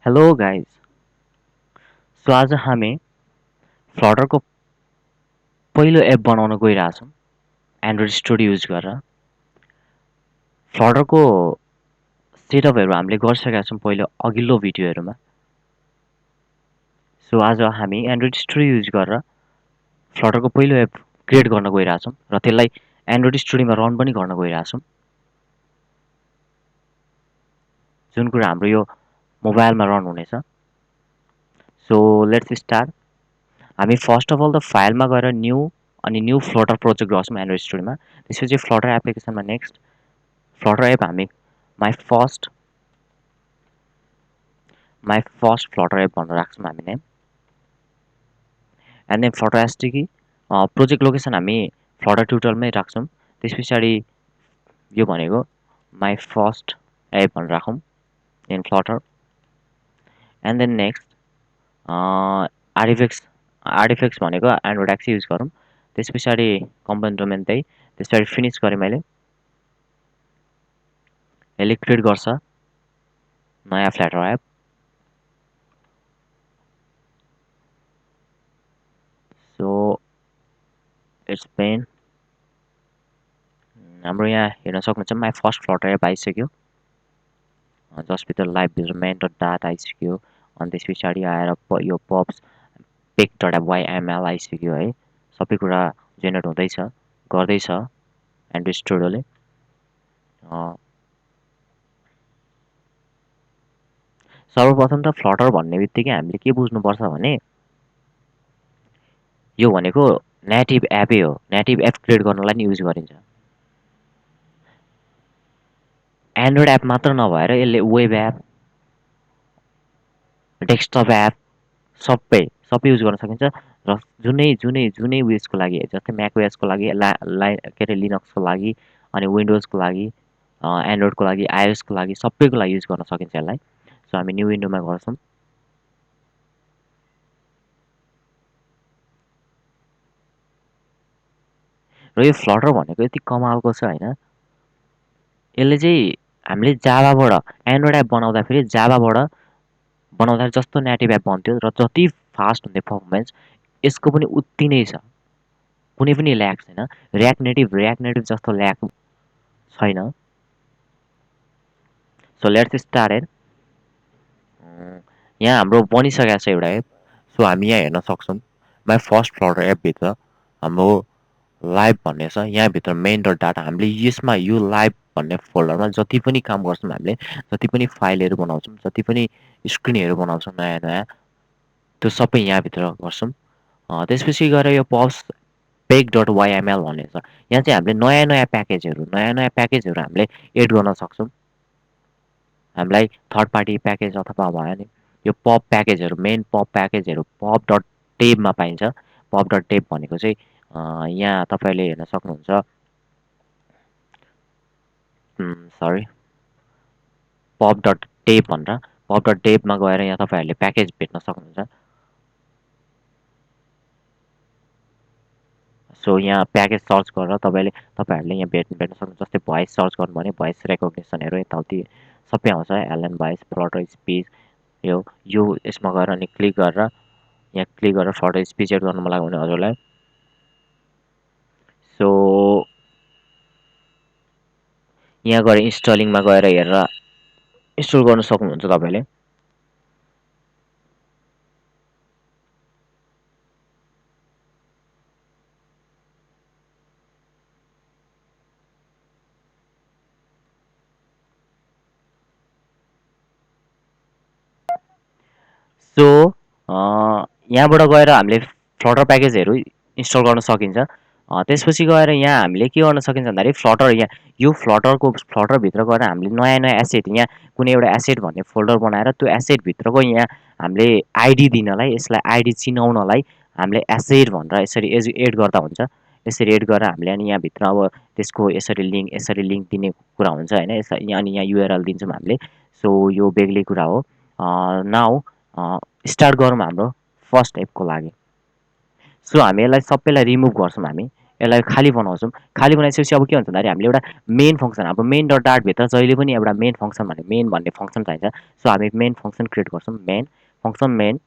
Hello guys. So आज हामी फ्लटरको पहिलो एप बनाउन गइरहेछौँ एन्ड्रोइड स्टुडियो युज गरेर। फ्लटरको सेटअपहरू हामीले गरिसकेका छौँ पहिलो अघिल्लो भिडियोहरूमा। सो आज हामी एन्ड्रोइड स्टुडियो युज गरेर फ्लटरको पहिलो एप क्रिएट गर्न गइरहेछौँ र त्यसलाई एन्ड्रोइड स्टुडियोमा रन पनि गर्न गइरहेछौँ, जुन कुरा हाम्रो यो मोबाइलमा रन हुनेछ। So let's start. हामी फर्स्ट अफ अल त फाइलमा गएर न्यू अनि न्यू फ्लटर प्रोजेक्ट गर्छौँ एन्ड्रोइड स्टुडियोमा। त्यसपछि फ्लटर एप्लिकेसनमा नेक्स्ट फ्लटर एप हामी माई फर्स्ट फ्लटर एप भनेर राख्छौँ हामी name. And then Flutter SDK project location हामी फ्लटर ट्युटोरियलमै राख्छौँ। त्यस पछाडि यो भनेको माई फर्स्ट एप भनेर राखौँ in Flutter. And then next artifacts भनेको एन्ड्रोइड एक्स युज गरौँ। त्यस पछाडि कम्पोनेन्ट डोमेन त्यही। त्यस पछाडि फिनिस गरेँ मैले। यसले क्रिएट गर्छ नयाँ फ्लटर एप। सो इट्स पेन हाम्रो यहाँ हेर्न सक्नुहुन्छ माई फर्स्ट फ्लटर एप आइसक्यो। जसभित्र लाइभभित्र मेन डट डाटा आइसक्यो। अनि त्यस पछाडि आएर यो पप्स पेक डट वाइएमएल आइसक्यो है। सबै कुरा जेनेरेट हुँदैछ, गर्दैछ एन्ड्रोइड स्टुडियोले। सर्वप्रथम त फ्लटर भन्ने बित्तिकै हामीले के बुझ्नुपर्छ भने यो भनेको नेटिभ एपै हो। नेटिभ एप क्रिएट गर्नलाई नि युज गरिन्छ। एन्ड्रोइड एप मात्र नभएर यसले वेब एप, डेस्कटप एप सबै युज गर्न सकिन्छ। र जुनै उयसको लागि, जस्तै म्याकओएसको लागि, के अरे लिनक्सको लागि, अनि विन्डोजको लागि, एन्ड्रोइडको लागि, आइओएसको लागि, सबैको लागि युज गर्न सकिन्छ यसलाई। सो हामी न्यू विन्डोमा गर्छौँ। र यो फ्लटर भनेको यति कमालको छ होइन। यसले चाहिँ हामीले जाभाबाट एन्ड्रोइड एप बनाउँदाखेरि जाभाबाट बनाउँदाखेरि जस्तो नेटिभ एप बन्थ्यो र जति फास्ट हुन्थ्यो पर्फर्मेन्स, यसको पनि उति नै छ। कुनै पनि ल्याक छैन। रियाक्ट नेटिभ जस्तो ल्याक छैन। So let's start. यहाँ हाम्रो बनिसकेको छ एउटा एप। सो हामी यहाँ हेर्न सक्छौँ माई फर्स्ट फ्लटर एपभित्र हाम्रो लाइभ भन्ने छ। यहाँभित्र मेन डट डाटा हामीले यसमा यो लाइभ भन्ने फोल्डरमा जति पनि काम गर्छौँ, हामीले जति पनि फाइलहरू बनाउँछौँ, जति पनि स्क्रिनहरू बनाउँछौँ नयाँ नयाँ, त्यो सबै यहाँभित्र गर्छौँ। त्यसपछि गएर यो पप्स पेक डट वाइएमएल भन्ने छ। यहाँ चाहिँ हामीले नयाँ नयाँ प्याकेजहरू हामीले एड गर्न सक्छौँ। हामीलाई थर्ड पार्टी प्याकेज अथवा भयो नि यो पप प्याकेजहरू, मेन पप प्याकेजहरू पप डट टेबमा पाइन्छ। पप डट टेब भनेको चाहिँ यहाँ तपाईँले हेर्न सक्नुहुन्छ, सरी, पप डट टेब भनेर पप डट टेबमा गएर यहाँ तपाईँहरूले प्याकेज भेट्न सक्नुहुन्छ। सो यहाँ प्याकेज सर्च गरेर तपाईँहरूले यहाँ भेट्न सक्नुहुन्छ। जस्तै भोइस सर्च गर्नु भने भोइस रेकग्नेसनहरू यताउति सबै आउँछ। एलएन भोइस, फ्लटर स्पिच, यो यसमा गएर अनि क्लिक गरेर यहाँ क्लिक गरेर फ्लटर स्पिच एड गर्नु मन लाग्यो भने हजुरलाई सो यहाँ गएर इन्स्टलिङमा गएर हेरेर इन्स्टल गर्न सक्नुहुन्छ तपाईँले। सो यहाँबाट गएर हामीले फ्लटर प्याकेजहरू इन्स्टल गर्न सकिन्छ। त्यसपछि गएर यहाँ हामीले के गर्न सकिन्छ भन्दाखेरि फ्लटर, यहाँ यो फ्लटरभित्र गएर हामीले नयाँ नयाँ एसेट, यहाँ कुनै एउटा एसेट भन्ने फोल्डर बनाएर त्यो एसेटभित्रको यहाँ हामीले आइडी दिनलाई, यसलाई आइडी चिनाउनलाई हामीले एसेट भनेर यसरी एड गर्दा हुन्छ। यसरी एड गरेर हामीले अनि यहाँभित्र अब त्यसको यसरी लिङ्क दिने कुरा हुन्छ होइन। यसलाई अनि यहाँ युआरएल दिन्छौँ हामीले। सो यो बेग्लै कुरा हो। नाउ स्टार्ट गरौँ हाम्रो फर्स्ट एपको लागि। सो हामी यसलाई सबैलाई रिमुभ गर्छौँ हामी। यसलाई खाली बनाउँछौँ। खाली बनाइसकेपछि अब के हुन्छ भन्दाखेरि हामीले एउटा मेन फङ्सन हाम्रो मेन डट डाटभित्र जहिले पनि एउटा मेन फङ्सन भन्ने मेन भन्ने फङ्सन चाहिन्छ। सो हामी मेन फङ्सन क्रिएट गर्छौँ, मेन फङ्सन मेन।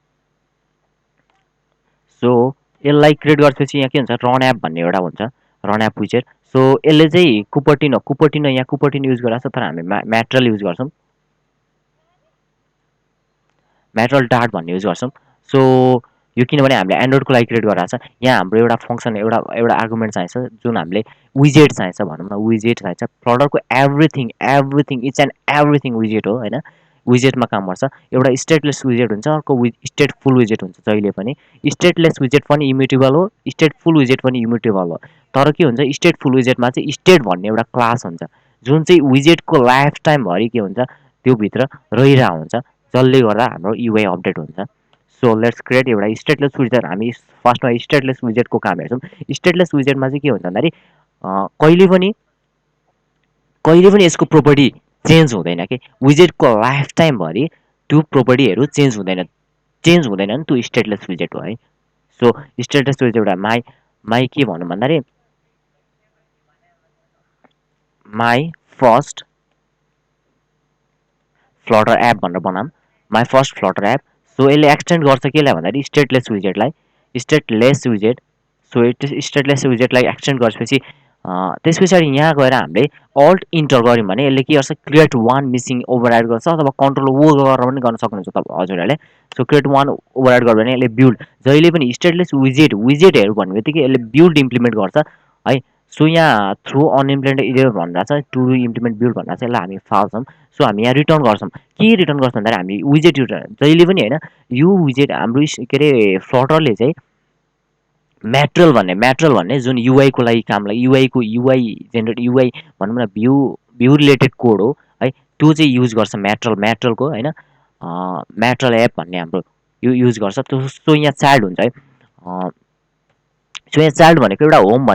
सो यसलाई क्रिएट गरेपछि यहाँ के हुन्छ रन एप भन्ने एउटा हुन्छ, रन एप विजेट। सो यसले चाहिँ कुपर्टिनो यहाँ कुपर्टिनो युज गरिरहेको छ, तर हामी म्याटेरियल युज गर्छौँ, म्याटेरियल डाट भन्ने युज गर्छौँ। सो यो किनभने हामीले एन्ड्रोइडको लागि क्रिएट गरिरहेको छ, यहाँ हाम्रो एउटा फङ्सन एउटा एउटा आर्गुमेन्ट चाहिन्छ जुन हामीले विजेट चाहिन्छ भनौँ न, विजेट चाहिन्छ। फ्लटरको एभ्रिथिङ इच एन्ड एभ्रिथिङ विजेट हो होइन, विजेटमा काम गर्छ। एउटा स्टेटलेस विजेट हुन्छ, अर्को स्टेटफुल विजेट हुन्छ। जहिले पनि स्टेटलेस विजेट पनि इम्युटेबल हो, स्टेटफुल विजेट पनि इम्युटेबल हो। तर के हुन्छ स्टेटफुल विजेटमा चाहिँ स्टेट भन्ने एउटा क्लास हुन्छ जुन चाहिँ विजेटको लाइफ टाइमभरि के हुन्छ त्योभित्र रहिरहेको हुन्छ, जसले गर्दा हाम्रो युआई अपडेट हुन्छ। सो लेट्स क्रिएट एउटा स्टेटलेस विजेट। हामी फर्स्टमा स्टेटलेस विजेटको काम हेर्छौँ। स्टेटलेस विजेटमा चाहिँ के हुन्छ भन्दाखेरि कहिले पनि यसको प्रोपर्टी चेन्ज हुँदैन कि विजेटको लाइफ टाइमभरि त्यो प्रोपर्टीहरू चेन्ज हुँदैनन्, त्यो स्टेटलेस विजेट हो है। सो स्टेटलेस विजेट एउटा माई के भनौँ भन्दाखेरि माई फर्स्ट फ्लटर एप भनेर बनाऊँ, my first Flutter app. So यसले एक्सटेन्ड गर्छ केलाई भन्दाखेरि स्टेटलेस विजेटलाई, स्टेटलेस विजेट। सो स्टेटलेस विजेटलाई एक्सटेन्ड गरेपछि त्यस पछाडि यहाँ गएर हामीले अल्ट इन्टर गऱ्यौँ भने यसले के गर्छ क्रिएट वान मिसिङ ओभरराइड गर्छ, अथवा कन्ट्रोल ओ गरेर पनि गर्न सक्नुहुन्छ तपाईँ हजुरहरूले। सो क्रिएट वान ओभरराइड गर्यो भने यसले बिल्ड जहिले पनि स्टेटलेस विजेटहरू भन्ने बित्तिकै यसले बिल्ड इम्प्लिमेन्ट गर्छ है। सो यहाँ थ्रु अनइम्प्लिमेन्टेड इरेर भनेर चाहिँ टु इम्प्लिमेन्ट बिल्ड भनेर चाहिँ यसलाई हामी फाल्छौँ। सो हामी यहाँ रिटर्न गर्छौँ, के रिटर्न गर्छौँ भन्दाखेरि हामी विजेट रिटर्न जहिले पनि होइन, यो विजेट हाम्रो के अरे फ्लटरले चाहिँ म्याटेरियल भन्ने जुन युआईको लागि काम लागि युआई जेनेरेट युआई भनौँ न भ्यू रिलेटेड कोड हो है, त्यो चाहिँ युज गर्छ म्याटेरियलको होइन, म्याटेरियल एप भन्ने हाम्रो यो युज गर्छ। सो यहाँ चाइल्ड हुन्छ है। सो यहाँ चाइल्ड भनेको एउटा होम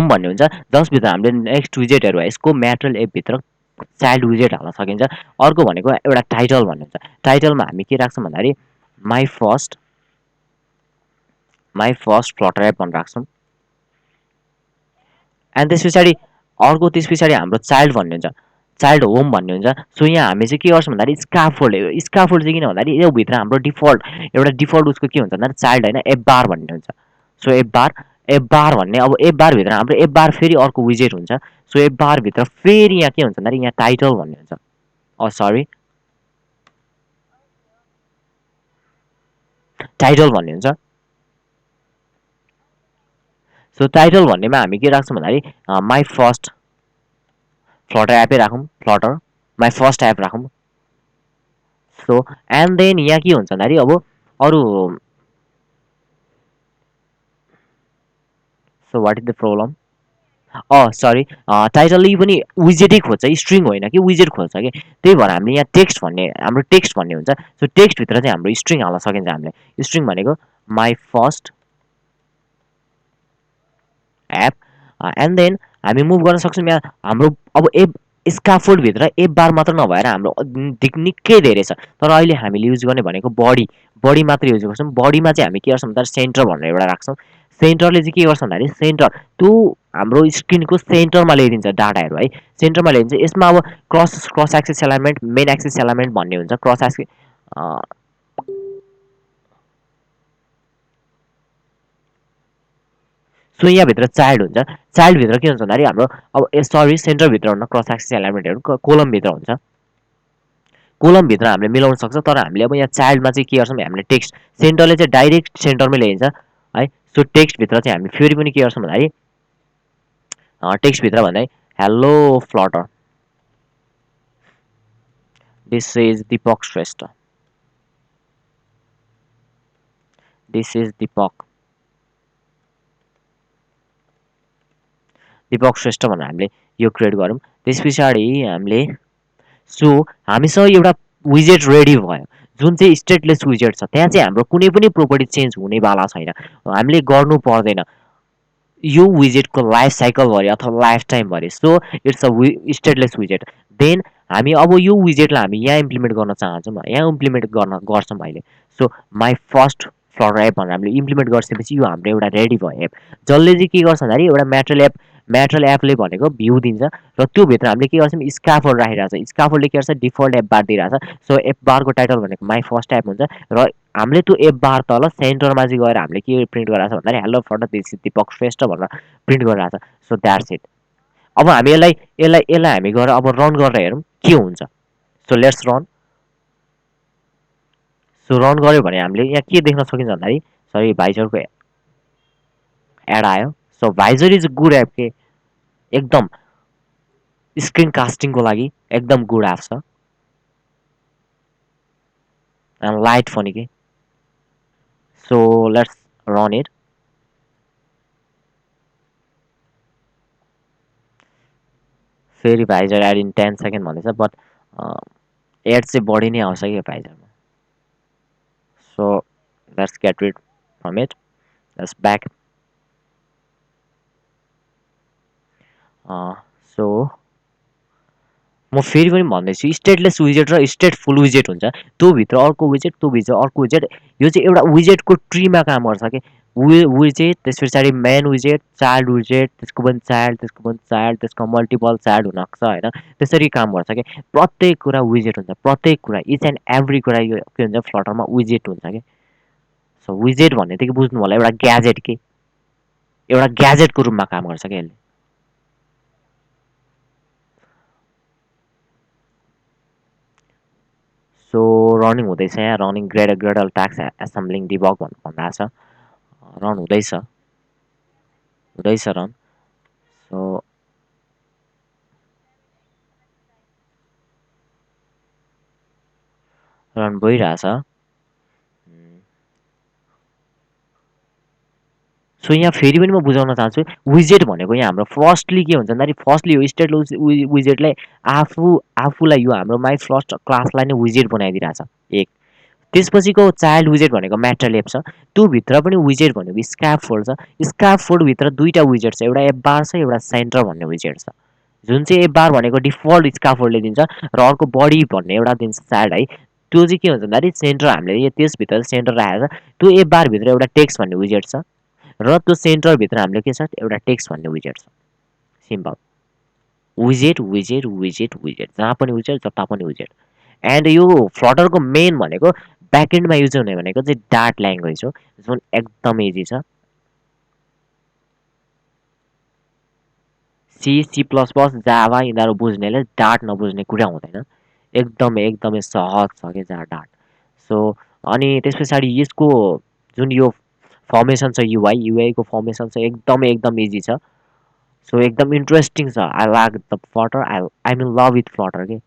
भन्ने हुन्छ जसभित्र हामीले नेक्स्ट विजेटहरू है यसको म्याटेरियल एपभित्र चाइल्ड विजेट हाल्न सकिन्छ। अर्को भनेको एउटा टाइटल भन्ने हुन्छ, टाइटलमा हामी के राख्छौँ भन्दाखेरि माई फर्स्ट फ्लटर एप भनेर राख्छौँ। एन्ड त्यस पछाडि अर्को त्यस पछाडि हाम्रो चाइल्ड भन्ने हुन्छ, चाइल्ड होम भन्ने हुन्छ। सो यहाँ हामी चाहिँ के गर्छौँ भन्दाखेरि स्काफोल्ड चाहिँ किन भन्दाखेरि योभित्र हाम्रो डिफल्ट उसको के हुन्छ भन्दाखेरि चाइल्ड होइन एफ बार भन्ने हुन्छ। सो एफ बार भन्ने अब एफ बारभित्र हाम्रो एफ बार फेरि अर्को विजेट हुन्छ। सो एफ बारभित्र फेरि यहाँ के हुन्छ भन्दाखेरि यहाँ टाइटल भन्ने हुन्छ, सरी टाइटल भन्ने हुन्छ। सो टाइटल भन्नेमा हामी के राख्छौँ भन्दाखेरि माई फर्स्ट फ्लटर एपै राखौँ, फ्लटर माई फर्स्ट एप राखौँ। सो एन्ड देन यहाँ के हुन्छ भन्दाखेरि अब अरू so what is the problem, sorry टाइटलले पनि विजेटै खोज्छ, स्ट्रिङ होइन कि विजेट खोज्छ कि, त्यही भएर हामीले यहाँ हाम्रो टेक्स्ट भन्ने हुन्छ। सो टेक्स्टभित्र चाहिँ हाम्रो स्ट्रिङ हाल्न सकिन्छ हामीले, स्ट्रिङ भनेको my first app. And then हामी मुभ गर्न सक्छौँ यहाँ हाम्रो अब स्काफोल्डभित्र एप बार मात्र नभएर हाम्रो निकै धेरै छ, तर अहिले हामीले युज गर्ने भनेको बडी मात्र युज गर्छौँ। बडीमा चाहिँ हामी के गर्छौँ भन्दा सेन्टर भनेर एउटा राख्छौँ। सेन्टरले चाहिँ के गर्छ भन्दाखेरि सेन्टर त्यो हाम्रो स्क्रिनको सेन्टरमा ल्याइदिन्छ डाटाहरू है, सेन्टरमा ल्याइदिन्छ। यसमा अब cross axis alignment main axis alignment भन्ने हुन्छ, क्रस एक्सिस सो यहाँभित्र चाइल्ड हुन्छ, चाइल्डभित्र के हुन्छ भन्दाखेरि हाम्रो अब सेन्टरभित्र हुन क्रस एक्सिस एलाइनमेन्टहरू कोलमभित्र हुन्छ, कोलमभित्र हामीले मिलाउन सक्छ। तर हामीले अब यहाँ चाइल्डमा चाहिँ के गर्छौँ हामीले टेक्स्ट सेन्टरले चाहिँ डाइरेक्ट सेन्टरमै ल्याइन्छ है। सो टेक्स्टभित्र चाहिँ हामी फेरि पनि के गर्छौँ भन्दाखेरि टेक्स्टभित्र भन्दै hello Flutter this is Dipak Shrestha, this is Dipak Shrestha भनेर हामीले यो क्रिएट गरौँ। त्यस पछाडि हामीले सो हामीसँग एउटा विजेट रेडी भयो जुन चाहिँ स्टेटलेस विजेट छ, त्यहाँ चाहिँ हाम्रो कुनै पनि प्रोपर्टी चेन्ज हुनेवाला छैन, हामीले गर्नु पर्दैन यो विजेटको लाइफ साइकलभरि अथवा लाइफ टाइमभरि। सो इट्स स्टेटलेस विजेट। देन हामी अब यो विजेटलाई हामी यहाँ इम्प्लिमेन्ट गर्न चाहन्छौँ, यहाँ इम्प्लिमेन्ट गर्छौँ अहिले। So my first Flutter app भनेर हामीले इम्प्लिमेन्ट गरिसकेपछि यो हाम्रो एउटा रेडी भयो एप। जसले चाहिँ के गर्छ भन्दाखेरि एउटा म्याटेरियल एपले भनेको भ्यू दिन्छ र त्योभित्र हामीले के गर्छौँ स्क्याफोल्ड राखिरहेको छ। स्क्याफोल्डले के गर्छ डिफल्ट एप बार दिइरहेको छ। सो एप बारको टाइटल भनेको माई फर्स्ट एप हुन्छ र हामीले त्यो एप बार तल सेन्टरमा चाहिँ गएर हामीले के प्रिन्ट गरिरहेको छ भन्दाखेरि hello Flutter this is Dipak Shrestha भनेर प्रिन्ट गरिरहेको छ। So that's it. अब हामी यसलाई हामी गएर अब रन गरेर हेरौँ के हुन्छ। So let's run. So run गऱ्यो भने हामीले यहाँ के देख्न सकिन्छ भन्दाखेरि सरी भाइजरको एड आयो। So Vysor is good app के एकदम स्क्रिन कास्टिङको लागि एकदम गुड एप छ एन्ड लाइट फनी के। So let's run it. फेरि भाइजर एड इन 10 सेकेन्ड भन्दैछ बट एड चाहिँ बढी नै आउँछ कि भाइजरमा। So let's get rid from it. Let's back. सो म फेरि पनि भन्दैछु स्टेटलेस विजेट र स्टेटफुल विजेट हुन्छ। त्योभित्र अर्को विजेट त्योभित्र अर्को विजेट। यो चाहिँ एउटा विजेटको ट्रीमा काम गर्छ कि विजेट त्यस पछाडि मेन विजेट चाइल्ड विजेट त्यसको पनि चाइल्ड त्यसको पनि चाइल्ड त्यसको मल्टिपल चाइल्ड हुनसक्छ होइन। त्यसरी काम गर्छ कि प्रत्येक कुरा विजेट हुन्छ। प्रत्येक कुरा इच एन्ड एभ्री कुरा यो के हुन्छ फ्लटरमा विजेट हुन्छ कि। सो विजेट भन्ने त के बुझ्नु होला एउटा ग्याजेट के एउटा ग्याजेटको रूपमा काम गर्छ क्या यसले। सो रनिङ हुँदैछ यहाँ रनिङ ग्रेडल ट्याक्स एसेम्ब्लिङ डिबग भनिरहेको छ। रन हुँदैछ हुँदैछ रन। सो रन भइरहेछ। सो यहाँ फेरि पनि म बुझाउन चाहन्छु विजेट भनेको यहाँ हाम्रो फर्स्टली के हुन्छ भन्दाखेरि फर्स्टली यो स्टेट विजेटले आफूलाई यो हाम्रो माई फर्स्ट क्लासलाई नै विजेट बनाइदिरहेछ एक। त्यसपछिको चाइल्ड विजेट भनेको म्याटर एप छ। त्योभित्र पनि विजेट भनेको स्क्याप फोल्ड छ। स्क्याप फोल्डभित्र दुईवटा विजेट छ एउटा एप बार छ एउटा सेन्टर भन्ने विजेट छ। जुन चाहिँ एप बार भनेको डिफल्ट स्क्याप फोल्डले दिन्छ र अर्को बडी भन्ने एउटा दिन्छ चाइल्ड है। त्यो चाहिँ के हुन्छ भन्दाखेरि सेन्टर हामीले त्यसभित्र सेन्टर राखेको छ। त्यो एप बारभित्र एउटा टेक्स्ट भन्ने विजेट छ र त्यो सेन्टरभित्र हामीले के छ एउटा टेक्स्ट भन्ने विजेट छ। सिम्पल विजेट विजेट विजेट विजेट जहाँ पनि विजेट जता पनि विजेट। एन्ड यो फ्लटरको मेन भनेको ब्याकएन्डमा युज हुने भनेको चाहिँ डाट ल्याङ्ग्वेज हो जुन एकदम इजी छ। C C plus plus Java यिनीहरू बुझ्नेले डाट नबुझ्ने कुरा हुँदैन। एकदमै एकदमै सहज छ कि जहाँ डाट। सो अनि त्यस पछाडि यसको जुन यो फर्मेसन छ युआईको फर्मेसन छ एकदमै एकदम इजी छ। सो एकदम इन्ट्रेस्टिङ छ। I like the Flutter I mean love with Flutter के।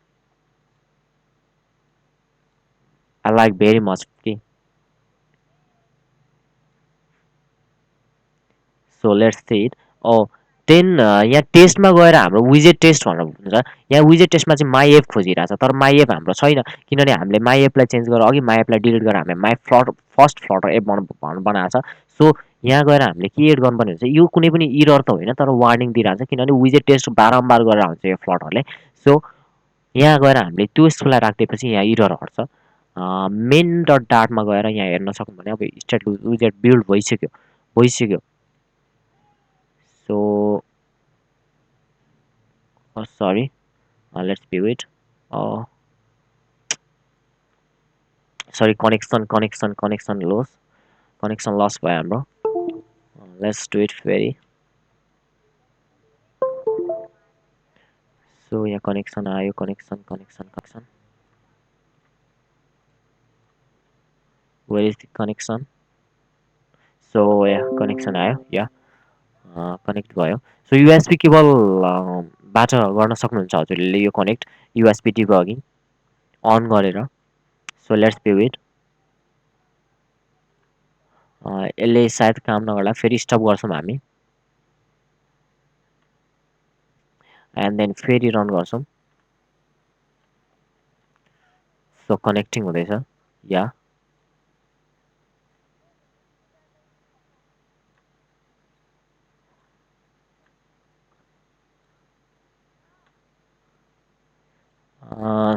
आई लाइक भेरी मच के। So let's see it. Oh then यहाँ टेस्टमा गएर हाम्रो विजेट टेस्ट भनेर हुन्छ। यहाँ विजेट टेस्टमा चाहिँ माई एप खोजिरहेको छ तर माई एप हाम्रो छैन किनभने हामीले माई एपलाई चेन्ज गरेर अघि माई एपलाई डिलिट गरेर हामीले माई फर्स्ट फ्लटर एप बनाएको छ। सो यहाँ गएर हामीले के एड गर्नुपर्ने हुन्छ यो कुनै पनि इरर त होइन तर वार्निङ दिइरहेको छ किनभने विजेट टेस्ट बारम्बार गरेर हुन्छ यो फ्लटरले। सो यहाँ गएर हामीले त्यो यसलाई राखिदिएपछि यहाँ इरर हट्छ। मेन डट डाटमा गएर यहाँ हेर्न सक्नु भने अब स्टेट विजेट बिल्ड भइसक्यो। So sorry, let's view it. Oh, sorry, connection loss भयो हाम्रो। Let's do it very. So यहाँ कनेक्सन आयो connection where is the connection? So यहाँ कनेक्सन आयो या कनेक्ट भयो। सो युएसबी केबल बाट गर्न सक्नुहुन्छ हजुरले यो कनेक्ट युएसबी डिबगिङ अन गरेर। So let's view it. यसले सायद काम नगर्ला फेरि स्टप गर्छौँ हामी एन्ड देन फेरि रन गर्छौँ। सो कनेक्टिङ हुँदैछ या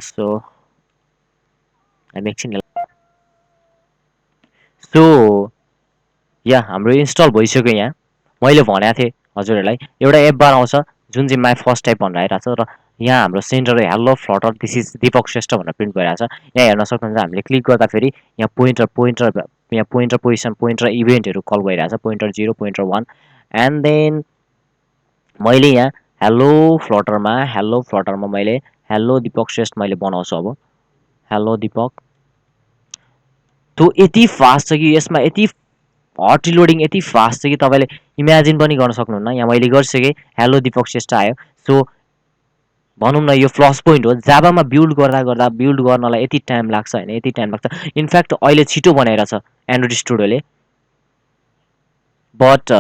सो हामी एकछिन सो या हाम्रो इन्स्टल भइसक्यो यहाँ। मैले भनेको थिएँ हजुरहरूलाई एउटा एपबार आउँछ जुन चाहिँ माई फर्स्ट एप भनेर आइरहेको छ र यहाँ हाम्रो centre hello Flutter this is Dipak Shrestha भनेर प्रिन्ट भइरहेको छ। यहाँ हेर्न सक्नुहुन्छ हामीले क्लिक गर्दाखेरि यहाँ पोइन्टर पोजिसन पोइन्टर इभेन्टहरू कल भइरहेको छ पोइन्टर 0 पोइन्टर 1 एन्ड देन मैले यहाँ हेलो फ्लटरमा मैले हेलो दीपक श्रेष्ठ मैले बनाउँछु अब हेलो दीपक। त्यो यति फास्ट छ कि यसमा यति हट रिलोडिङ यति फास्ट छ कि तपाईँले इमेजिन पनि गर्न सक्नुहुन्न। यहाँ मैले गरिसकेँ हेलो दीपक श्रेष्ठ आयो। सो भनौँ न यो प्लस पोइन्ट हो जाबामा बिल्ड गर्दा गर्दा बिल्ड गर्नलाई यति टाइम लाग्छ होइन यति टाइम लाग्छ। इनफ्याक्ट अहिले छिटो बनाएर छ एन्ड्रोइड स्टुडियोले but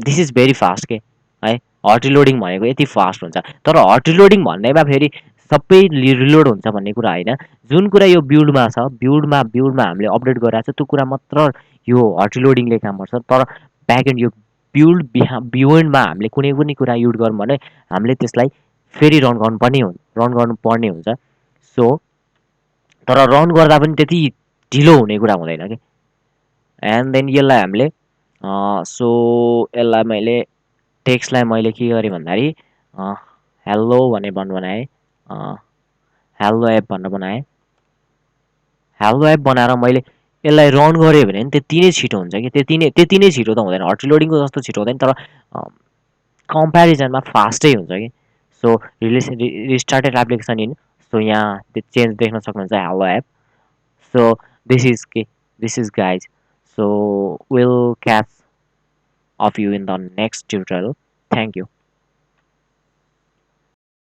this is very fast के है। हट रिलोडिङ भनेको यति फास्ट हुन्छ तर हट रिलोडिङ भन्नेमा फेरि सबै रिलोड हुन्छ भन्ने कुरा होइन। जुन कुरा यो बिल्डमा छ बिल्डमा हामीले अपडेट गरिरहेको छ त्यो कुरा मात्र यो हट रिलोडिङले काम गर्छ। तर ब्याकएन्ड यो बियोन्डमा हामीले कुनै पनि कुरा युज गरौँ भने हामीले त्यसलाई फेरि रन गर्नुपर्ने हुन्छ। सो तर रन गर्दा पनि त्यति ढिलो हुने कुरा हुँदैन कि। एन्ड देन यसलाई हामीले सो यसलाई मैले टेक्स्टलाई मैले के गरेँ भन्दाखेरि हेलो भनेर बनाएँ हेलो एप भनेर बनाएँ। हेलो एप बनाएर मैले यसलाई रन गरेँ भने त्यति नै छिटो हुन्छ कि त्यति नै छिटो त हुँदैन हट रिलोडिङको जस्तो छिटो हुँदैन तर कम्पेरिजनमा फास्टै हुन्छ कि। So restarted application in so यहाँ त्यो चेन्ज देख्न सक्नुहुन्छ hello app. So this is guys so will catch of you in the next tutorial. Thank you.